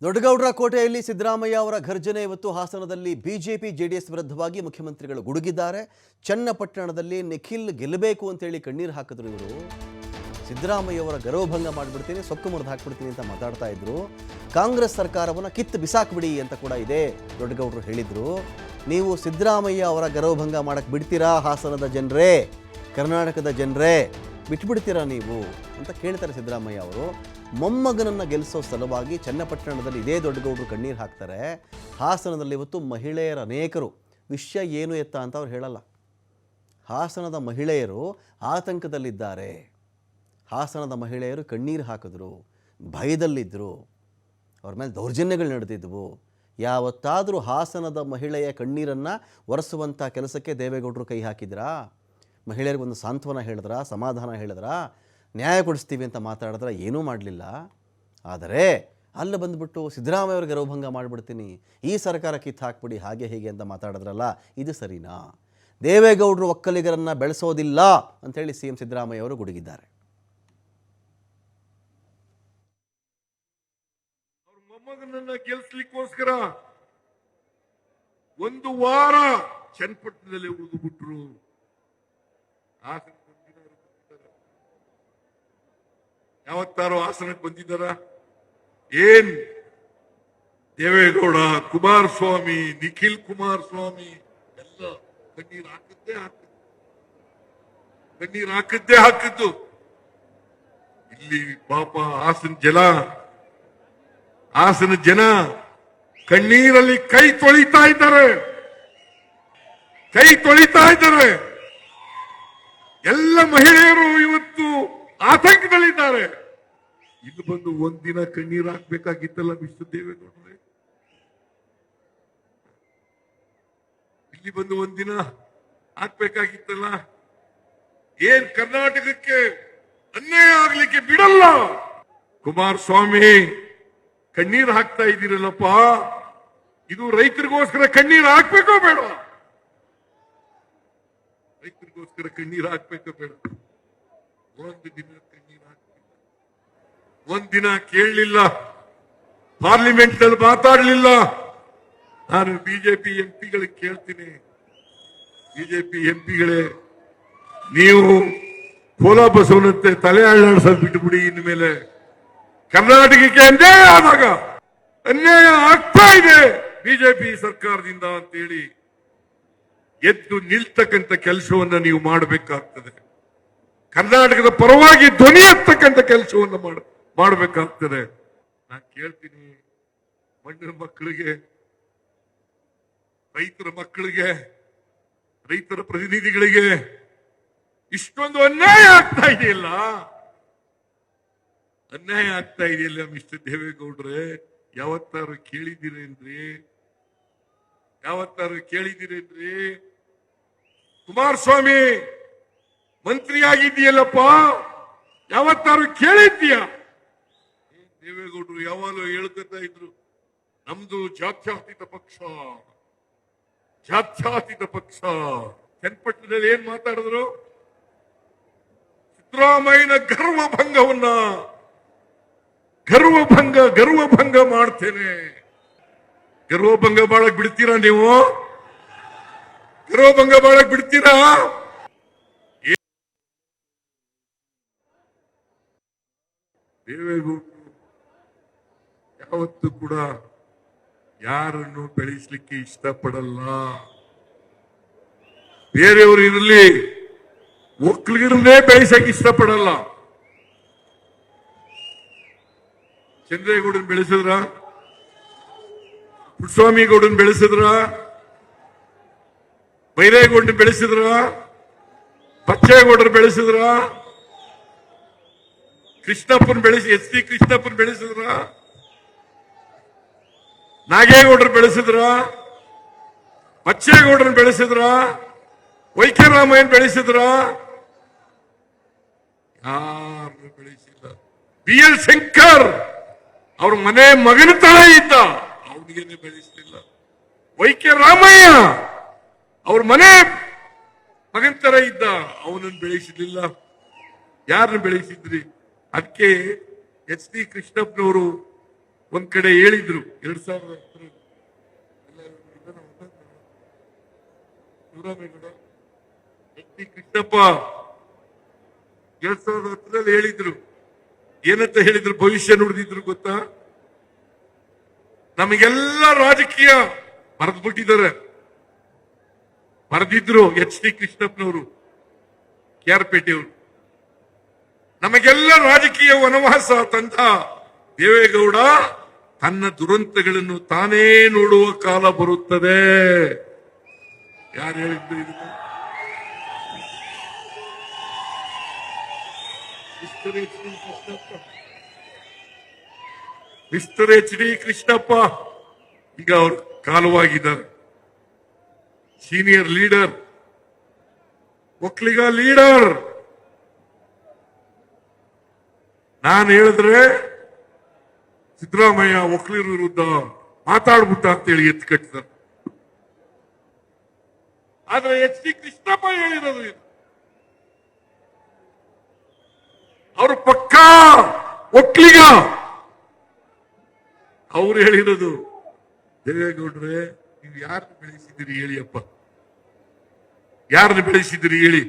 ದೊಡ್ಡಗೌಡರ ಕೋಟೆಯಲ್ಲಿ ಸಿದ್ದರಾಮಯ್ಯ ಅವರ ಘರ್ಜನೆ ಇವತ್ತು ಹಾಸನದಲ್ಲಿ ಬಿಜೆಪಿ ಜೆಡಿಎಸ್ ವಿರುದ್ಧವಾಗಿ ಮುಖ್ಯಮಂತ್ರಿಗಳು ಗುಡುಗಿದ್ದಾರೆ. ಚನ್ನಪಟ್ಟಣದಲ್ಲಿ ನಿಖಿಲ್ ಗೆಲ್ಲಬೇಕು ಅಂತೇಳಿ ಕಣ್ಣೀರು ಹಾಕಿದ್ರು. ಇವರು ಸಿದ್ದರಾಮಯ್ಯ ಅವರ ಗೌರವಭಂಗ ಮಾಡಿಬಿಡ್ತೀನಿ, ಸೊಕ್ಕು ಮುರಿದು ಹಾಕ್ಬಿಡ್ತೀನಿ ಅಂತ ಮಾತಾಡ್ತಾ ಇದ್ರು. ಕಾಂಗ್ರೆಸ್ ಸರ್ಕಾರವನ್ನು ಕಿತ್ತು ಬಿಸಾಕ್ಬಿಡಿ ಅಂತ ಕೂಡ ಇದೆ ದೊಡ್ಡಗೌಡರು ಹೇಳಿದ್ರು. ನೀವು ಸಿದ್ದರಾಮಯ್ಯ ಅವರ ಗೌರವಭಂಗ ಮಾಡಕ್ಕೆ ಬಿಡ್ತೀರಾ? ಹಾಸನದ ಜನರೇ, ಕರ್ನಾಟಕದ ಜನರೇ, ಬಿಟ್ಬಿಡ್ತೀರಾ ನೀವು ಅಂತ ಕೇಳ್ತಾರೆ ಸಿದ್ದರಾಮಯ್ಯ ಅವರು. ಮೊಮ್ಮಗನನ್ನು ಗೆಲ್ಲಿಸೋ ಸಲುವಾಗಿ ಚನ್ನಪಟ್ಟಣದಲ್ಲಿ ಇದೇ ದೊಡ್ಡಗೌಡರು ಕಣ್ಣೀರು ಹಾಕ್ತಾರೆ. ಹಾಸನದಲ್ಲಿ ಇವತ್ತು ಮಹಿಳೆಯರ ಅನೇಕರು ವಿಷಯ ಏನು ಎತ್ತ ಅಂತ ಅವ್ರು ಹೇಳಲ್ಲ. ಹಾಸನದ ಮಹಿಳೆಯರು ಆತಂಕದಲ್ಲಿದ್ದಾರೆ. ಹಾಸನದ ಮಹಿಳೆಯರು ಕಣ್ಣೀರು ಹಾಕಿದ್ರು, ಭಯದಲ್ಲಿದ್ದರು, ಅವ್ರ ಮೇಲೆ ದೌರ್ಜನ್ಯಗಳು ನಡೆದಿದ್ವು. ಯಾವತ್ತಾದರೂ ಹಾಸನದ ಮಹಿಳೆಯ ಕಣ್ಣೀರನ್ನು ಒರೆಸುವಂಥ ಕೆಲಸಕ್ಕೆ ದೇವೇಗೌಡರು ಕೈ ಹಾಕಿದ್ರಾ? ಮಹಿಳೆಯರಿಗೊಂದು ಸಾಂತ್ವನ ಹೇಳಿದ್ರಾ? ಸಮಾಧಾನ ಹೇಳಿದ್ರಾ? ನ್ಯಾಯ ಕೊಡಿಸ್ತೀವಿ ಅಂತ ಮಾತಾಡಿದ್ರೆ ಏನೂ ಮಾಡಲಿಲ್ಲ. ಆದರೆ ಅಲ್ಲಿ ಬಂದುಬಿಟ್ಟು ಸಿದ್ದರಾಮಯ್ಯ ಅವ್ರಿಗೆ ಗೌರವಭಂಗ ಮಾಡಿಬಿಡ್ತೀನಿ, ಈ ಸರ್ಕಾರ ಕಿತ್ತು ಹಾಕ್ಬಿಡಿ, ಹಾಗೆ ಹೀಗೆ ಅಂತ ಮಾತಾಡಿದ್ರಲ್ಲ, ಇದು ಸರಿನಾ? ದೇವೇಗೌಡರು ಒಕ್ಕಲಿಗರನ್ನು ಬೆಳೆಸೋದಿಲ್ಲ ಅಂಥೇಳಿ ಸಿ ಎಂ ಸಿದ್ದರಾಮಯ್ಯ ಅವರು ಗುಡುಗಿದ್ದಾರೆ. ಅವ್ರ ಮೊಮ್ಮಗನನ್ನ ಗೆಲ್ಲಿಸ್ಲಿಕ್ಕೋಸ್ಕರ ಒಂದು ವಾರ ಚನ್ನಪಟ್ಟಣದಲ್ಲಿ ಉಳಿದು ಬಿಟ್ರು. ಯಾವತ್ತಾರೋ ಹಾಸನಕ್ಕೆ ಬಂದಿದ್ದಾರ? ಏನ್ ದೇವೇಗೌಡ, ಕುಮಾರಸ್ವಾಮಿ, ನಿಖಿಲ್ ಕುಮಾರಸ್ವಾಮಿ ಎಲ್ಲ ಕಣ್ಣೀರು ಹಾಕಿದ್ದೇ. ಇಲ್ಲಿ ಪಾಪ ಹಾಸನ ಜನ ಕಣ್ಣೀರಲ್ಲಿ ಕೈ ತೊಳಿತಾ ಇದ್ದಾರೆ. ಎಲ್ಲ ಮಹಿಳೆಯರು ಇವತ್ತು ಆತಂಕದಲ್ಲಿದ್ದಾರೆ. ಇಲ್ಲಿ ಬಂದು ಒಂದಿನ ಕಣ್ಣೀರು ಹಾಕ್ಬೇಕಾಗಿತ್ತಲ್ಲ ಮಿಸ್ಟರ್ ದೇವೇಗೌಡರೇ? ಇಲ್ಲಿ ಬಂದು ಒಂದಿನ ಹಾಕ್ಬೇಕಾಗಿತ್ತಲ್ಲ? ಏನ್ ಕರ್ನಾಟಕಕ್ಕೆ ಅನ್ಯಾಯ ಆಗ್ಲಿಕ್ಕೆ ಬಿಡಲ್ಲ? ಕುಮಾರಸ್ವಾಮಿ ಕಣ್ಣೀರು ಹಾಕ್ತಾ ಇದ್ದೀರಲ್ಲಪ್ಪ, ಇದು ರೈತರಿಗೋಸ್ಕರ ಕಣ್ಣೀರು ಹಾಕ್ಬೇಕೋ ಬೇಡ? ರೈತರಿಗೋಸ್ಕರ ಕಣ್ಣೀರು ಹಾಕ್ಬೇಕೋ ಬೇಡ? ಒಂದಿನ ಕೇಳಲಿಲ್ಲ, ಪಾರ್ಲಿಮೆಂಟ್ ನಲ್ಲಿ ಮಾತಾಡಲಿಲ್ಲ. ನಾನು ಬಿಜೆಪಿ ಎಂಪಿಗಳಿಗೆ ಕೇಳ್ತೀನಿ, ಬಿಜೆಪಿ ಎಂಪಿಗಳೇ, ನೀವು ಕೋಲಾ ಬಸವನಂತೆ ತಲೆ ಅಳ್ಳಾಡಿಸೋದು ಬಿಟ್ಟುಬಿಡಿ. ಇನ್ಮೇಲೆ ಕರ್ನಾಟಕಕ್ಕೆ ಅನ್ಯಾಯ ಆದಾಗ, ಅನ್ಯಾಯ ಆಗ್ತಾ ಇದೆ ಬಿಜೆಪಿ ಸರ್ಕಾರದಿಂದ ಅಂತೇಳಿ ಎದ್ದು ನಿಲ್ತಕ್ಕಂಥ ಕೆಲಸವನ್ನ ನೀವು ಮಾಡಬೇಕಾಗ್ತದೆ. ಕರ್ನಾಟಕದ ಪರವಾಗಿ ಧ್ವನಿ ಎತ್ತಕ್ಕಂಥ ಕೆಲಸವನ್ನು ಮಾಡಬೇಕಾಗ್ತದೆ. ನಾನು ಕೇಳ್ತೀನಿ, ಮಣ್ಣಿನ ಮಕ್ಕಳಿಗೆ, ರೈತರ ಮಕ್ಕಳಿಗೆ, ರೈತರ ಪ್ರತಿನಿಧಿಗಳಿಗೆ ಇಷ್ಟೊಂದು ಅನ್ಯಾಯ ಆಗ್ತಾ ಇದೆಯಲ್ಲ ಮಿಸ್ಟರ್ ದೇವೇಗೌಡ್ರೆ? ಯಾವತ್ತಾರು ಕೇಳಿದಿರೇನ್ರಿ? ಕುಮಾರಸ್ವಾಮಿ ಮಂತ್ರಿ ಆಗಿದ್ದೀಯಲ್ಲಪ್ಪ, ಯಾವತ್ತಾರು ಕೇಳಿದ್ದೀಯ? ದೇವೇಗೌಡರು ಯಾವಾಗಲೂ ಹೇಳ್ಕೊತಾ ಇದ್ರು, ನಮ್ದು ಜಾತ್ಯತೀತ ಪಕ್ಷ. ಚನ್ನಪಟ್ಟಣದಲ್ಲಿ ಏನ್ ಮಾತಾಡಿದ್ರು? ಸಿದ್ದರಾಮಯ್ಯನ ಗರ್ವಭಂಗ ಮಾಡ್ತೇನೆ. ಗರ್ವಭಂಗ ಮಾಡಕ್ ಬಿಡ್ತೀರಾ ನೀವು? ಗರ್ವಭಂಗ ಮಾಡಕ್ ಬಿಡ್ತೀರಾ? ದೇವೇಗೌಡರು ಯಾವತ್ತೂ ಕೂಡ ಯಾರನ್ನು ಬೆಳೆಸಲಿಕ್ಕೆ ಇಷ್ಟಪಡಲ್ಲ. ಬೇರೆಯವರು ಇರಲಿ, ಒಕ್ಕಲಿಗರನ್ನೇ ಬೆಳೆಸಕ್ಕೆ ಇಷ್ಟಪಡಲ್ಲ. ಚಂದ್ರೇಗೌಡನ್ ಬೆಳೆಸಿದ್ರ, ಪುಟ್ಟಸ್ವಾಮಿಗೌಡನ್ ಬೆಳೆಸಿದ್ರ, ಬೈರೇಗೌಡನ್ ಬೆಳೆಸಿದ್ರ, ಬಚ್ಚೇಗೌಡರು ಬೆಳೆಸಿದ್ರ, ಎಸ್ ಟಿ ಕೃಷ್ಣಪ್ಪನ್ ಬೆಳೆಸಿದ್ರ, ನಾಗೇಗೌಡರು ಬೆಳೆಸಿದ್ರ, ಬಚ್ಚೇಗೌಡರನ್ನು ಬೆಳೆಸಿದ್ರ, ವೈಕೆ ರಾಮಯ್ಯನ್ ಬೆಳೆಸಿದ್ರ? ಯಾರು ಬೆಳೆಸಿಲ್ಲ. ಬಿ ಎಲ್ ಶಂಕರ್ ಅವ್ರ ಮನೆ ಮಗನ ತರ ಇದ್ದ, ಅವನಿಗೇನೆ ಬೆಳೆಸಲಿಲ್ಲ. ವೈಕೆ ರಾಮಯ್ಯ ಅವ್ರ ಮನೆ ಮಗನ ತರ ಇದ್ದ, ಅವನನ್ನು ಬೆಳೆಸಲಿಲ್ಲ. ಯಾರನ್ನು ಬೆಳೆಸಿದ್ರಿ? ಅದಕ್ಕೆ ಎಚ್ ಡಿ ಕೃಷ್ಣಪ್ಪನವರು ಒಂದ್ ಕಡೆ ಹೇಳಿದ್ರು 2010 ಶಿವರಾಮೇಗೌಡ ಎಚ್ ಡಿ ಕೃಷ್ಣಪ್ಪ 2010 ಹೇಳಿದ್ರು. ಏನಂತ ಹೇಳಿದ್ರು, ಭವಿಷ್ಯ ನುಡಿದಿದ್ರು ಗೊತ್ತಾ? ನಮಗೆಲ್ಲ ರಾಜಕೀಯ ಬರೆದ್ಬಿಟ್ಟಿದ್ದಾರೆ. ಬರೆದಿದ್ರು ಎಚ್ ಡಿ ಕೃಷ್ಣಪ್ಪನವರು, ಕೆ ಆರ್ ಪೇಟೆಯವರು. ನಮಗೆಲ್ಲ ರಾಜಕೀಯ ವನವಾಸ ತಂದ ದೇವೇಗೌಡ ತನ್ನ ದುರಂತಗಳನ್ನು ತಾನೇ ನೋಡುವ ಕಾಲ ಬರುತ್ತದೆ. ಯಾರು ಹೇಳಿದ್ರು ಇದನ್ನು? ಮಿಸ್ಟರ್ ಎಚ್ ಡಿ ಕೃಷ್ಣಪ್ಪ ಈಗ ಅವರು ಕಾಲವಾಗಿದ್ದಾರೆ. Senior leader, Vokkaliga leader. ನಾನು ಹೇಳಿದ್ರೆ ಸಿದ್ದರಾಮಯ್ಯ ಒಕ್ಕಲಿಗರ ವಿರುದ್ಧ ಮಾತಾಡ್ಬಿಟ್ಟ ಅಂತೇಳಿ ಎತ್ತು ಕಟ್ಟಿದ್ದಾರೆ. ಆದ್ರೆ ಎಚ್ ಡಿ ಕೃಷ್ಣಪ್ಪ ಹೇಳಿರೋದು ಇದು. ಅವರು ಪಕ್ಕಾ ಒಕ್ಕಲಿಗ. ಅವ್ರು ಹೇಳಿರೋದು, ದೇವೇಗೌಡ್ರೆ ನೀವು ಯಾರನ್ನು ಬೆಳೆಸಿದಿರಿ ಹೇಳಿಯಪ್ಪ, ಯಾರನ್ನು ಬೆಳೆಸಿದಿರಿ ಹೇಳಿ.